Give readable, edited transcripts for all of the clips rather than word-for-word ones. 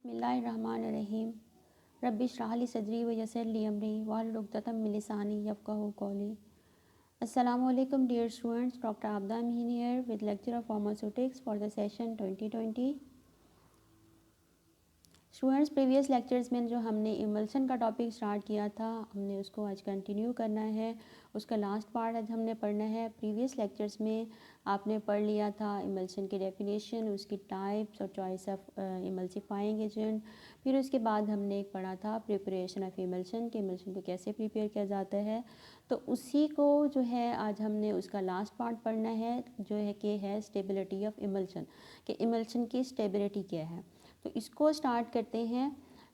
बिस्मिल्लाहिर्रहमानिर्रहीम रब्बिश्रह ली सदरी व यस्सिर ली अमरी वाहलुल उक़दतम मिन लिसानी यफ़क़हू क़ौली। Assalamu alaikum dear students, Dr. Abda Amin here with lecture of pharmaceutics for the session 2020. Students previous lectures में जो हमने इमल्शन का टॉपिक स्टार्ट किया था हमने उसको आज कंटिन्यू करना है। उसका लास्ट पार्ट आज हमने पढ़ना है। प्रीवियस लेक्चर्स में आपने पढ़ लिया था इमल्शन की डेफिनेशन, उसकी टाइप्स और चॉइस ऑफ इमल्सिफाइंग एजेंट। फिर उसके बाद हमने एक पढ़ा था प्रिपरेशन ऑफ इमल्शन कि इमल्शन को कैसे प्रिपेयर किया जाता है। तो उसी को जो है आज हमने उसका लास्ट पार्ट पढ़ना है जो है कि है स्टेबिलिटी ऑफ इमल्शन, कि इमल्शन की स्टेबिलिटी क्या है। तो इसको स्टार्ट करते हैं।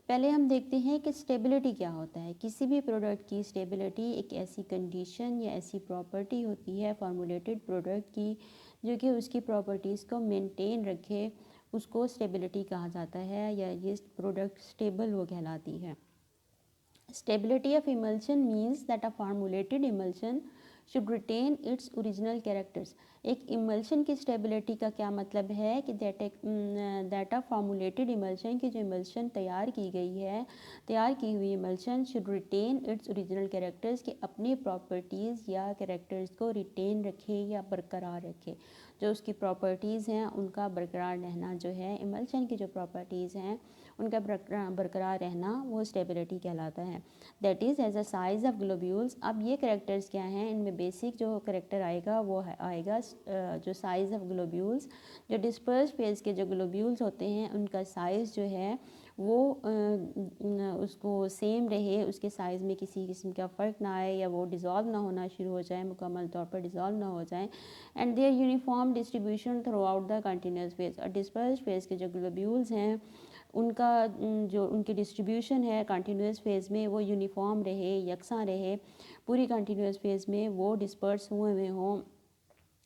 पहले हम देखते हैं कि स्टेबिलिटी क्या होता है। किसी भी प्रोडक्ट की स्टेबिलिटी एक ऐसी कंडीशन या ऐसी प्रॉपर्टी होती है फॉर्मुलेटेड प्रोडक्ट की जो कि उसकी प्रॉपर्टीज़ को मेंटेन रखे, उसको स्टेबिलिटी कहा जाता है या ये प्रोडक्ट स्टेबल वो कहलाती है। Stability of emulsion means that a formulated emulsion should retain its original characters. एक इमल्शन की स्टेबिलिटी का क्या मतलब है कि दैट अ फॉर्मुलेटेड इमल्शन की जो इमल्शन तैयार की गई है, तैयार की हुई emulsion should retain its original characters, कि अपनी प्रॉपर्टीज़ या कैरेक्टर्स को रिटेन रखे या बरकरार रखे। जो उसकी प्रॉपर्टीज़ हैं उनका बरकरार रहना जो है, इमल्शन की जो प्रॉपर्टीज़ हैं उनका बरकरार रहना वो स्टेबिलिटी कहलाता है। That is as a size of globules. अब ये करेक्टर्स क्या हैं, इनमें बेसिक जो करेक्टर आएगा वो आएगा जो साइज़ ऑफ ग्लोब्यूल्स। जो डिस्पर्स फेज के जो ग्लोब्यूल्स होते हैं उनका साइज़ जो है वो उसको सेम रहे, उसके साइज़ में किसी किस्म का फ़र्क ना आए या वो डिज़ोल्व ना होना शुरू हो जाए, मुकम्मल तौर पर डिज़ोल्व ना हो जाए। And their uniform distribution throughout the continuous phase. और डिस्पर्स फेज के जो ग्लोब्यूल्स हैं उनका जो उनकी डिस्ट्रीब्यूशन है कंटिन्यूस फेज़ में वो यूनिफॉर्म रहे, यकसा रहे, पूरी कंटिन्यूस फेज़ में वो डिस्पर्स हुए हों,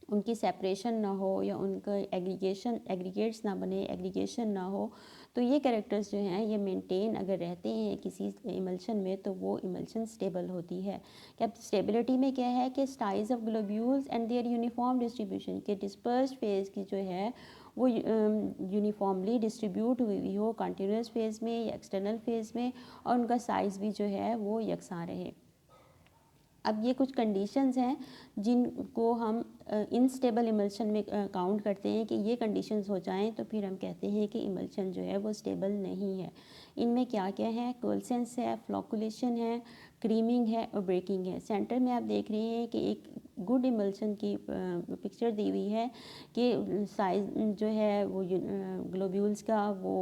उनकी सेपरेशन ना हो या उनका एग्रीगेट्स ना बने, एग्रीगेशन ना हो। तो ये कैरेक्टर्स जो हैं ये मेंटेन अगर रहते हैं किसी इमल्शन में तो वो इमल्शन स्टेबल होती है। क्या स्टेबिलिटी में क्या है कि size of globules and their uniform distribution, के डिस्पर्स्ड फेज़ की जो है वो यूनिफॉर्मली डिस्ट्रीब्यूट हुई हो कंटिन्यूस फेज़ में या एक्सटर्नल फेज़ में, और उनका साइज़ भी जो है वो यकसा रहे। अब ये कुछ कंडीशंस हैं जिनको हम इनस्टेबल इमल्शन में काउंट करते हैं कि ये कंडीशंस हो जाएं तो फिर हम कहते हैं कि इमल्शन जो है वो स्टेबल नहीं है। इनमें क्या क्या है, कोल्सेंस है, फ्लोकुलेशन है, क्रीमिंग है और ब्रेकिंग है। सेंटर में आप देख रहे हैं कि एक गुड इमल्शन की पिक्चर दी हुई है कि साइज जो है वो ग्लोब्यूल्स का वो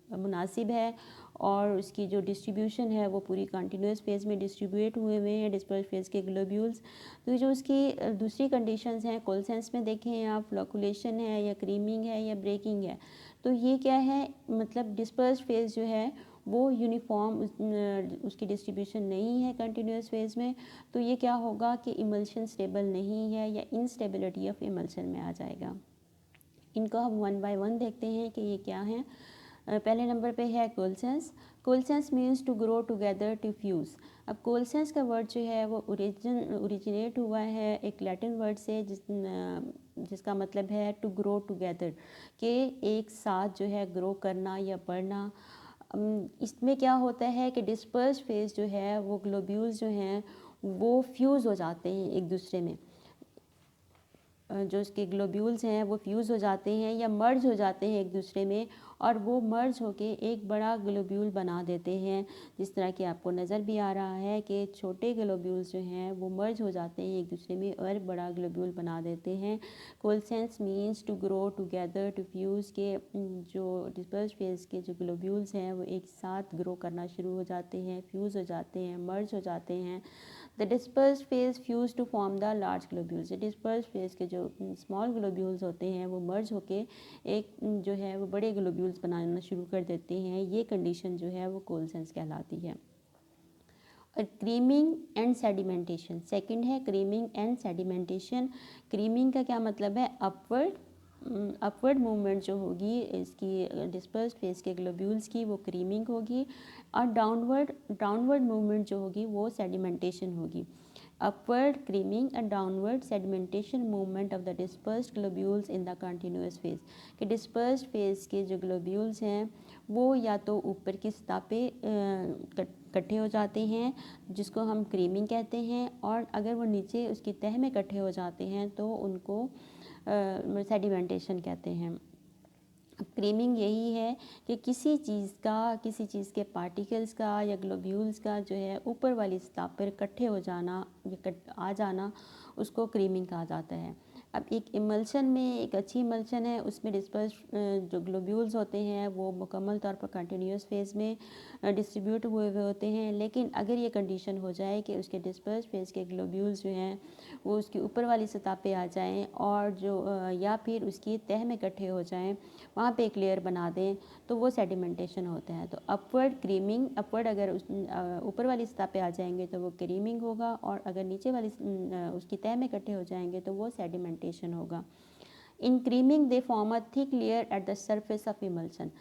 मुनासिब है और उसकी जो डिस्ट्रीब्यूशन है वो पूरी कंटिन्यूस फेज़ में डिस्ट्रीब्यूट हुए हैं डिस्पर्स फेज़ के ग्लोब्यूल्स। तो जो उसकी दूसरी कंडीशंस हैं कोल्सेंस में देखें आप, फ्लोकुलेशन है या क्रीमिंग है या ब्रेकिंग है। तो ये क्या है, मतलब डिस्पर्स फेज़ जो है वो यूनिफॉर्म उसकी डिस्ट्रीब्यूशन नहीं है कंटिन्यूस फेज़ में। तो ये क्या होगा कि इमल्शन स्टेबल नहीं है या इनस्टेबिलिटी ऑफ इमल्शन में आ जाएगा। इनको हम वन बाय वन देखते हैं कि ये क्या हैं। पहले नंबर पे है coalescence. Coalescence means to grow together, to fuse. अब कोल्सेंस का वर्ड जो है वो ओरिजिनेट हुआ है एक लैटिन वर्ड से जिसका मतलब है टू ग्रो टुगेदर, कि एक साथ जो है ग्रो करना या बढ़ना। इसमें क्या होता है कि डिस्पर्स फेज जो है वो ग्लोब्यूल्स जो हैं वो फ्यूज़ हो जाते हैं एक दूसरे में। जो इसके ग्लोब्यूल्स हैं वो फ्यूज़ हो जाते हैं या मर्ज हो जाते हैं एक दूसरे में, और वो मर्ज होके एक बड़ा ग्लोब्यूल बना देते हैं। जिस तरह कि आपको नज़र भी आ रहा है कि छोटे ग्लोब्यूल्स जो हैं वो मर्ज हो जाते हैं एक दूसरे में और बड़ा ग्लोब्यूल बना देते हैं। Coalescence means to grow together, to fuse, के जो डिस्पर्स फेज के जो ग्लोब्यूल्स हैं वो एक साथ ग्रो करना शुरू हो जाते हैं, फ्यूज़ हो जाते हैं, मर्ज हो जाते हैं। The dispersed phase fuse to form the large globules. Dispersed phase के जो स्मॉल ग्लोब्यूल्स होते हैं वो मर्ज होके एक जो है वो बड़े ग्लोब्यूल्स बनाना शुरू कर देते हैं। ये कंडीशन जो है वो कोल्सेंस कहलाती है। और क्रीमिंग एंड सेडिमेंटेशन सेकंड है, क्रीमिंग एंड सेडिमेंटेशन। क्रीमिंग का क्या मतलब है, अपवर्ड मूवमेंट जो होगी इसकी डिस्पर्स्ड फेज के ग्लोब्यूल्स की वो क्रीमिंग होगी, और डाउनवर्ड मूवमेंट जो होगी वो सेडिमेंटेशन होगी। upward creaming and downward sedimentation movement of the dispersed globules in the continuous phase। कि dispersed phase के जो globules हैं वो या तो ऊपर की सतह पे इकट्ठे हो जाते हैं जिसको हम क्रीमिंग कहते हैं, और अगर वो नीचे उसकी तह में इकट्ठे हो जाते हैं तो उनको सेडिमेंटेशन कहते हैं। क्रीमिंग यही है कि किसी चीज़ के पार्टिकल्स का या ग्लोब्यूल्स का जो है ऊपर वाली सतह पर इकट्ठे हो जाना या आ जाना, उसको क्रीमिंग कहा जाता है। अब एक इमल्शन में, एक अच्छी इमल्शन है उसमें डिस्पर्स जो ग्लोब्यूल्स होते हैं वो मुकम्मल तौर पर कंटिन्यूस फेज़ में डिस्ट्रीब्यूट हुए हुए होते हैं, लेकिन अगर ये कंडीशन हो जाए कि उसके डिस्पर्स फेज़ के ग्लोब्यूल्स जो हैं वो उसकी ऊपर वाली सतह पे आ जाएं और जो या फिर उसकी तह में इकट्ठे हो जाएं, वहाँ पे एक लेयर बना दें, तो वो सेडिमेंटेशन होता है। तो अपवर्ड क्रीमिंग, अपवर्ड अगर ऊपर वाली सतह पे आ जाएंगे तो वो क्रीमिंग होगा, और अगर नीचे वाली उसकी तह में इकट्ठे हो जाएंगे तो वो सेडिमेंटेशन होगा। In creaming they form a thick layer at the surface of emulsion.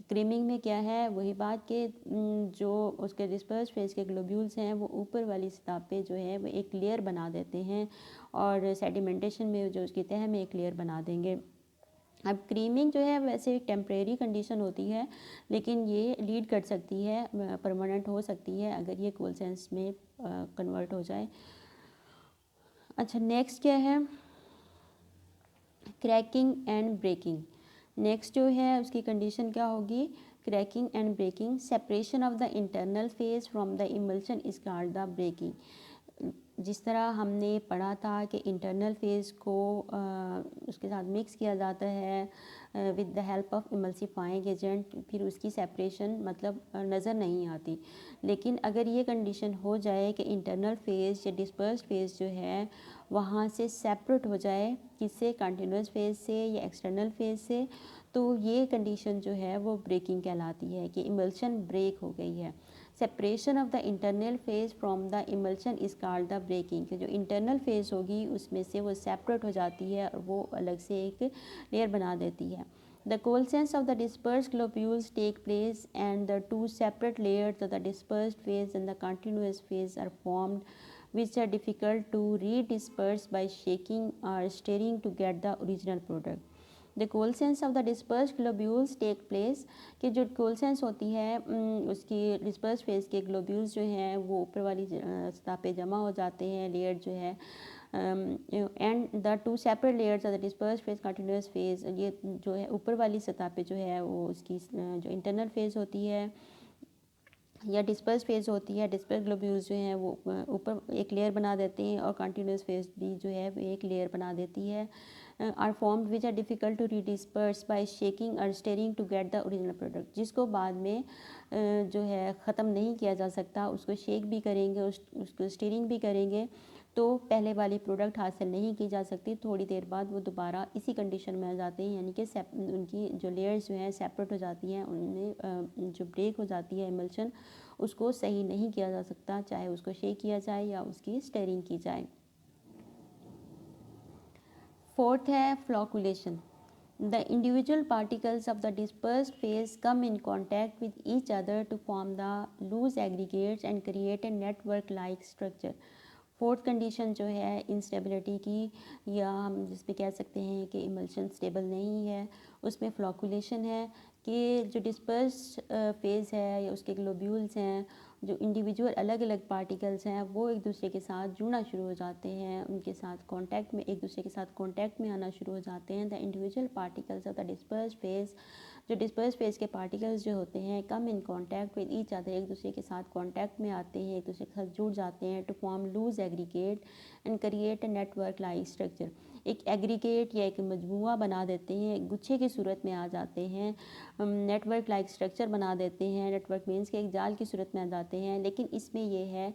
Creaming में क्या है, वही बात कि जो उसके डिस्पर्स फेज के ग्लोब्यूल्स हैं वो ऊपर वाली सतह पे जो है वो एक लेयर बना देते हैं, और सेडिमेंटेशन में जो उसकी तह में एक लेयर बना देंगे। अब क्रीमिंग जो है वैसे एक टेम्परेरी कंडीशन होती है, लेकिन ये लीड कर सकती है, परमानेंट हो सकती है अगर ये कोल्ड सेंस में कन्वर्ट हो जाए। अच्छा, नेक्स्ट क्या है, क्रैकिंग एंड ब्रेकिंग। नेक्स्ट जो है उसकी कंडीशन क्या होगी, cracking and breaking. Separation of the internal phase from the emulsion is called the breaking. जिस तरह हमने पढ़ा था कि इंटरनल फेज़ को उसके साथ मिक्स किया जाता है with the help of emulsifying agent, फिर उसकी सेपरेशन मतलब नज़र नहीं आती। लेकिन अगर ये कंडीशन हो जाए कि इंटरनल फेज़ या डिस्पर्स्ड फेज़ जो है वहाँ से सेपरेट हो जाए, किससे, कंटिन्यूस फेज़ से या एक्सटर्नल फेज़ से, तो ये कंडीशन जो है वो ब्रेकिंग कहलाती है कि इमल्शन ब्रेक हो गई है। Separation of the internal phase from the emulsion is called the breaking. कि जो इंटरनल फेज होगी उसमें से वो सेपरेट हो जाती है और वो अलग से एक लेयर बना देती है। The coalescence of the dispersed globules take place and the two separate layers of the dispersed phase and the continuous phase are formed, which are difficult to redisperse by shaking or stirring to get the original product. The coalescence of the dispersed globules take place. कि जो कोलसेंस होती है उसकी disperse phase के globules जो हैं वो ऊपर वाली सतह पे जमा हो जाते हैं, लेयर जो है, and the two separate layers of the disperse phase continuous phase. ये जो है ऊपर वाली सतह पे जो है वो उसकी जो इंटरनल फेज होती है या डिस्पर्स फेज होती है, डिस्पर्स ग्लोब्यूल्स जो हैं वो ऊपर एक लेयर बना देते हैं, और कंटिन्यूस फेज भी जो है वो एक लेयर बना देती है। Are formed which are difficult to redisperse by shaking और stirring to get the original product. जिसको बाद में जो है ख़त्म नहीं किया जा सकता, उसको शेक भी करेंगे, उसको स्टेरिंग भी करेंगे तो पहले वाली प्रोडक्ट हासिल नहीं की जा सकती। थोड़ी देर बाद वो दोबारा इसी कंडीशन में आ जाते हैं, यानी कि उनकी जो लेयर्स जो हैं सेपरेट हो जाती हैं, उनमें जो ब्रेक हो जाती है इमल्शन, उसको सही नहीं किया जा सकता, चाहे उसको शेक किया जाए या उसकी स्टेरिंग की जाए। फोर्थ है flocculation. The individual particles of the dispersed phase come in contact with each other to form the loose aggregates and create a network-like structure. Fourth condition जो है इंस्टेबिलिटी की, या हम जिस पे कह सकते हैं कि इमल्शन स्टेबल नहीं है, उसमें फ्लॉकुलेशन है। कि जो डिस्पर्स्ड फेज़ है या उसके ग्लोब्यूल्स हैं, जो इंडिविजुअल अलग अलग पार्टिकल्स हैं, वो एक दूसरे के साथ जुड़ना शुरू हो जाते हैं, उनके साथ कांटेक्ट में, एक दूसरे के साथ कांटेक्ट में आना शुरू हो जाते हैं। The individual particles of the dispersed phase, जो डिस्पर्स्ड फेज के पार्टिकल्स जो होते हैं, come in contact with each other, एक दूसरे के साथ कांटेक्ट में आते हैं, एक दूसरे के साथ जुड़ जाते हैं, to form loose aggregate and create a network like structure. एक एग्रीगेट या एक मजमुआ बना देते हैं, एक गुच्छे की सूरत में आ जाते हैं, नेटवर्क लाइक स्ट्रक्चर बना देते हैं, नेटवर्क मीन्स के एक जाल की सूरत में आ जाते हैं। लेकिन इसमें यह है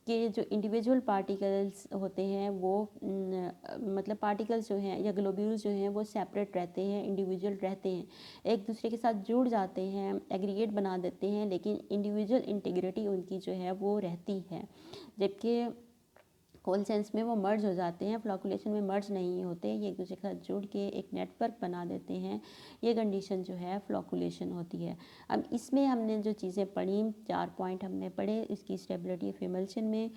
कि जो इंडिविजुअल पार्टिकल्स होते हैं वो मतलब पार्टिकल्स जो हैं या ग्लोब्यूल्स जो हैं वो सेपरेट रहते हैं, इंडिविजुअल रहते हैं, एक दूसरे के साथ जुड़ जाते हैं, एग्रीगेट बना देते हैं, लेकिन इंडिविजुअल इंटीग्रिटी उनकी जो है वो रहती है। जबकि कोल सेंस में वो मर्ज हो जाते हैं, फ्लॉकुलेशन में मर्ज नहीं होते, ये एक दूसरे के साथ जुड़ के एक नेटवर्क बना देते हैं। ये कंडीशन जो है फ्लॉकुलेशन होती है। अब इसमें हमने जो चीज़ें पढ़ी, 4 पॉइंट हमने पढ़े इसकी स्टेबिलिटी ऑफ इमल्शन में।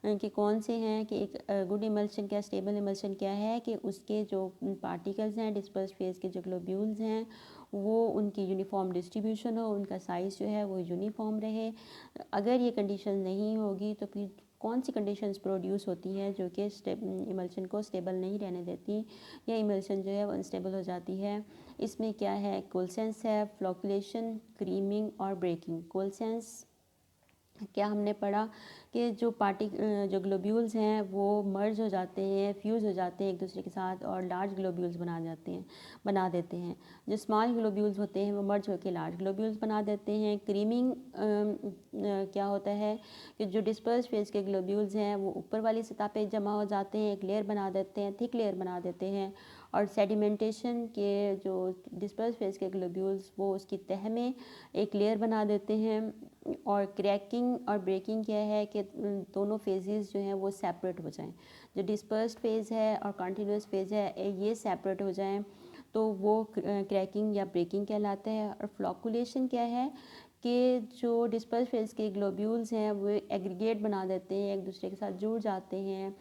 कि कौन से हैं, कि एक गुड इमल्शन क्या, स्टेबल इमल्शन क्या है, कि उसके जो पार्टिकल्स हैं डिस्पर्स फेज के जो ग्लोब्यूल्स हैं वो उनकी यूनिफॉर्म डिस्ट्रीब्यूशन हो, उनका साइज़ जो है वो यूनिफॉर्म रहे। अगर ये कंडीशन नहीं होगी तो फिर कौन सी कंडीशंस प्रोड्यूस होती हैं जो कि इमल्शन को स्टेबल नहीं रहने देती, या इमल्शन जो है वो अनस्टेबल हो जाती है। इसमें क्या है, कोलसेंस है, फ्लोकुलेशन, क्रीमिंग और ब्रेकिंग। कोलसेंस क्या हमने पढ़ा कि जो ग्लोब्यूल्स हैं वो मर्ज हो जाते हैं, फ्यूज़ हो जाते हैं एक दूसरे के साथ और लार्ज ग्लोब्यूल्स बना देते हैं। जो स्मॉल ग्लोब्यूल्स होते हैं वो मर्ज होकर लार्ज ग्लोब्यूल्स बना देते हैं। क्रीमिंग क्या होता है कि जो डिस्पर्स फेज के ग्लोब्यूल्स हैं वो ऊपर वाली सतह पे जमा हो जाते हैं, एक लेयर बना देते हैं, थिक लेयर बना देते हैं। और सेडिमेंटेशन के जो डिस्पर्स फेज के ग्लोब्यूल्स वो उसकी तह में एक लेयर बना देते हैं। और क्रैकिंग और ब्रेकिंग क्या है कि दोनों फेजेस जो हैं वो सेपरेट हो जाएं। जो डिस्पर्स्ड फेज़ है और कंटिन्यूस फेज़ है ये सेपरेट हो जाएं तो वो क्रैकिंग या ब्रेकिंग कहलाता है। और फ्लोकुलेशन क्या है कि जो डिस्पर्स फेज के ग्लोब्यूल्स हैं वो एग्रीगेट बना देते हैं, एक दूसरे के साथ जुड़ जाते हैं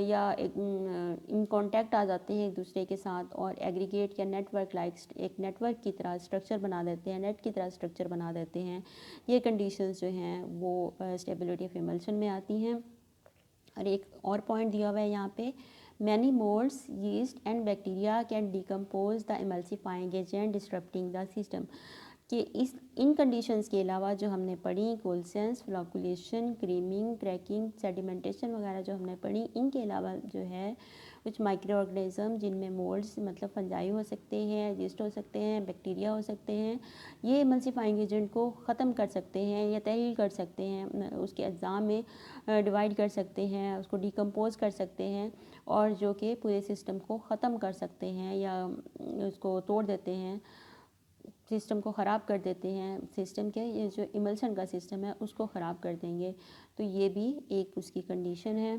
या इन कांटेक्ट आ जाते हैं एक दूसरे के साथ और एग्रीगेट या नेटवर्क एक नेटवर्क की तरह स्ट्रक्चर बना देते हैं, नेट की तरह स्ट्रक्चर बना देते हैं। ये कंडीशंस जो हैं वो स्टेबिलिटी ऑफ इमल्शन में आती हैं। और एक और पॉइंट दिया हुआ है यहाँ पे, many moulds, yeast and bacteria can decompose the emulsifying agent disrupting the system. कि इन कंडीशंस के अलावा जो हमने पढ़ी, coalescence, flocculation, creaming, cracking, sedimentation वगैरह जो हमने पढ़ी, इनके अलावा जो है कुछ माइक्रो ऑर्गेनिज्म जिनमें मोल्ड्स मतलब फंजाई हो सकते हैं, यीस्ट हो सकते हैं, बैक्टीरिया हो सकते हैं, ये इमल्सिफाइंग एजेंट को ख़त्म कर सकते हैं या तहलील कर सकते हैं, उसके अज्जा में डिवाइड कर सकते हैं, उसको डिकम्पोज कर सकते हैं और जो कि पूरे सिस्टम को ख़त्म कर सकते हैं या उसको तोड़ देते हैं, सिस्टम को ख़राब कर देते हैं। सिस्टम के ये जो इमल्शन का सिस्टम है उसको ख़राब कर देंगे। तो ये भी एक उसकी कंडीशन है।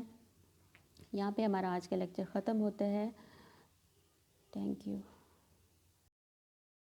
यहाँ पे हमारा आज का लेक्चर ख़त्म होता है। Thank you.